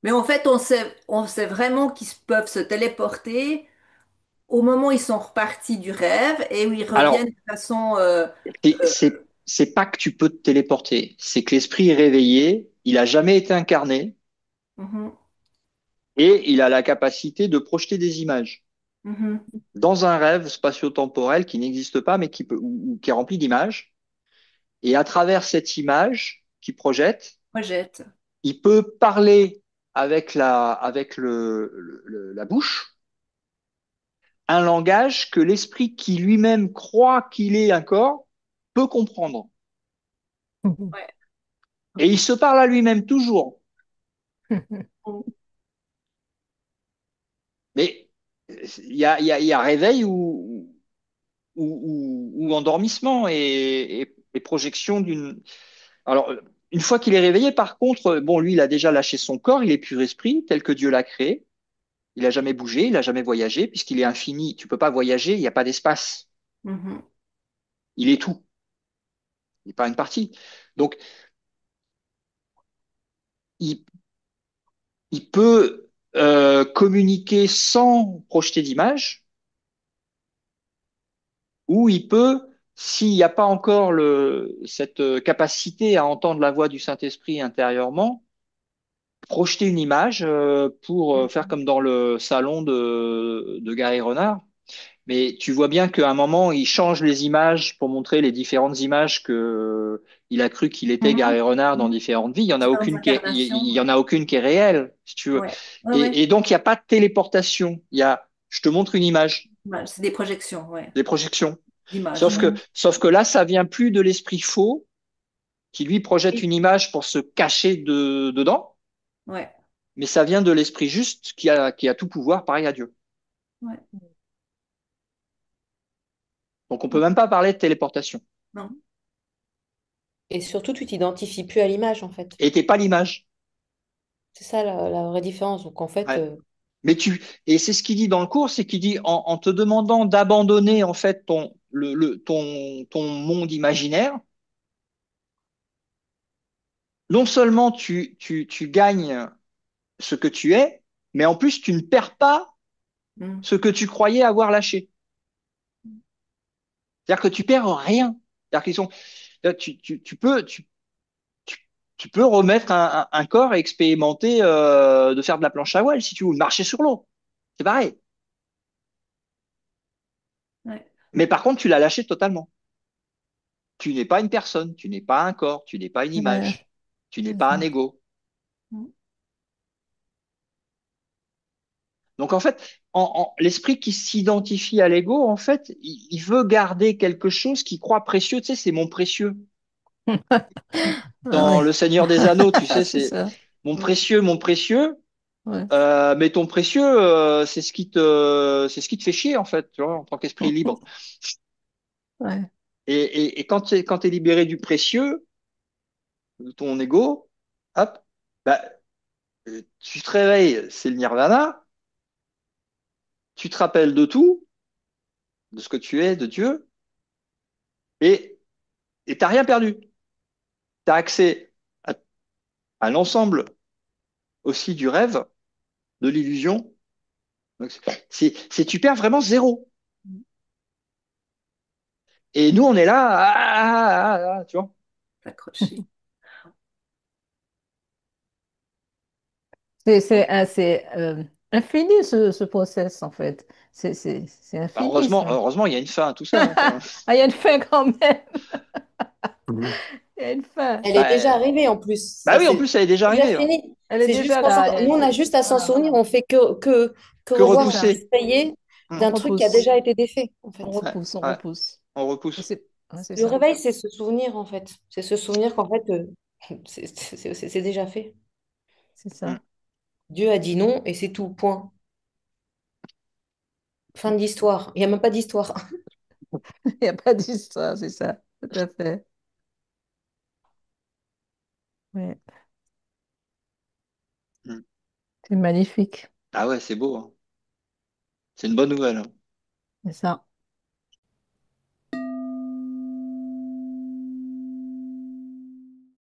Mais en fait, on sait vraiment qu'ils peuvent se téléporter au moment où ils sont repartis du rêve et où ils reviennent Alors, de façon... c'est pas que tu peux te téléporter, c'est que l'esprit est réveillé, il a jamais été incarné mhm, et il a la capacité de projeter des images mhm. dans un rêve spatio-temporel qui n'existe pas, mais ou qui est rempli d'images. Et à travers cette image qu'il projette, Projette. il peut parler avec la bouche, un langage que l'esprit qui lui-même croit qu'il est un corps peut comprendre. Ouais. Et il se parle à lui-même toujours. Mais il y a réveil ou endormissement et projection d'une. Alors, une fois qu'il est réveillé, par contre, bon, lui, il a déjà lâché son corps, il est pur esprit, tel que Dieu l'a créé. Il n'a jamais bougé, il n'a jamais voyagé, puisqu'il est infini. Tu peux pas voyager, il n'y a pas d'espace. Mhm. Il est tout, il n'est pas une partie. Donc, il, il peut communiquer sans projeter d'image, ou il peut, s'il n'y a pas encore cette capacité à entendre la voix du Saint-Esprit intérieurement, projeter une image pour faire comme dans le salon de Gary Renard. Mais tu vois bien qu'à un moment, il change les images pour montrer les différentes images que il a cru qu'il était Mhm. Gary Renard dans Mhm. différentes vies. Différentes Il incarnations. y en a aucune qui est réelle, si tu veux. Ouais. Ouais, ouais. Et donc, il n'y a pas de téléportation. Je te montre une image, Ouais, c'est des projections, ouais. des projections. D'images. Sauf que là, ça vient plus de l'esprit faux qui lui projette Oui. une image pour se cacher dedans, Ouais. mais ça vient de l'esprit juste qui a tout pouvoir, pareil à Dieu. Ouais. Donc, on peut même pas parler de téléportation. Non. Et surtout, tu t'identifies plus à l'image, en fait. Et t'es pas l'image. C'est ça la vraie différence. Donc, en fait, Ouais. Et c'est ce qu'il dit dans le cours, c'est qu'il dit en te demandant d'abandonner en fait ton monde imaginaire, non seulement tu gagnes ce que tu es, mais en plus tu ne perds pas Mm. ce que tu croyais avoir lâché. C'est-à-dire que tu perds rien. C'est-à-dire qu'ils sont, tu, tu peux remettre un corps et expérimenter de faire de la planche à voile si tu veux, ou de marcher sur l'eau. C'est pareil. Ouais. Mais par contre, tu l'as lâché totalement. Tu n'es pas une personne, tu n'es pas un corps, tu n'es pas une ouais, image, tu n'es c'est pas un ça. ego. Mm. Donc en fait, l'esprit qui s'identifie à l'ego, en fait, il veut garder quelque chose qu'il croit précieux. Tu sais, c'est mon précieux. Ah Dans ouais, Le Seigneur des Anneaux, tu sais, c'est c'est ça. Mm. mon précieux. Ouais. Mais ton précieux, c'est ce qui te fait chier en fait, tu vois, en tant qu'esprit libre. Ouais. Et quand t'es libéré du précieux, de ton ego, hop, bah, tu te réveilles, c'est le nirvana. Tu te rappelles de tout, de ce que tu es, de Dieu, et et t'as rien perdu. Tu as accès à, à l'ensemble aussi du rêve, de l'illusion. Donc, tu perds vraiment zéro. Et nous, on est là, tu vois. S'accrocher. C'est infini ce process, en fait. C'est Bah, infini, ça. heureusement, il y a une fin à tout ça, hein, quand même. Ah, il y a une fin quand même. Il y a une fin. Elle est déjà Bah, arrivée en plus. bah Ça, oui, en c'est plus, ça est déjà déjà arrivé, hein. fini. Elle est C'est juste déjà qu'on là. nous, on a juste à s'en Voilà, souvenir. voilà. On fait que Que revoir C'est un ça. repousser. détaillé Hmm. On d'un truc qui a repousse. déjà été défait, en fait. On Ouais, repousse, on ouais, repousse. on Et repousse. c'est Le ça. réveil, c'est se souvenir, en fait. C'est se souvenir qu'en fait, c'est déjà fait. C'est Hmm. ça. Dieu a dit non et c'est tout. Point. Fin de l'histoire. Il n'y a même pas d'histoire. Il n'y a pas d'histoire, c'est ça. Tout à fait. Oui. Hmm. C'est magnifique. Ah ouais, c'est beau, hein. C'est une bonne nouvelle, hein. C'est ça.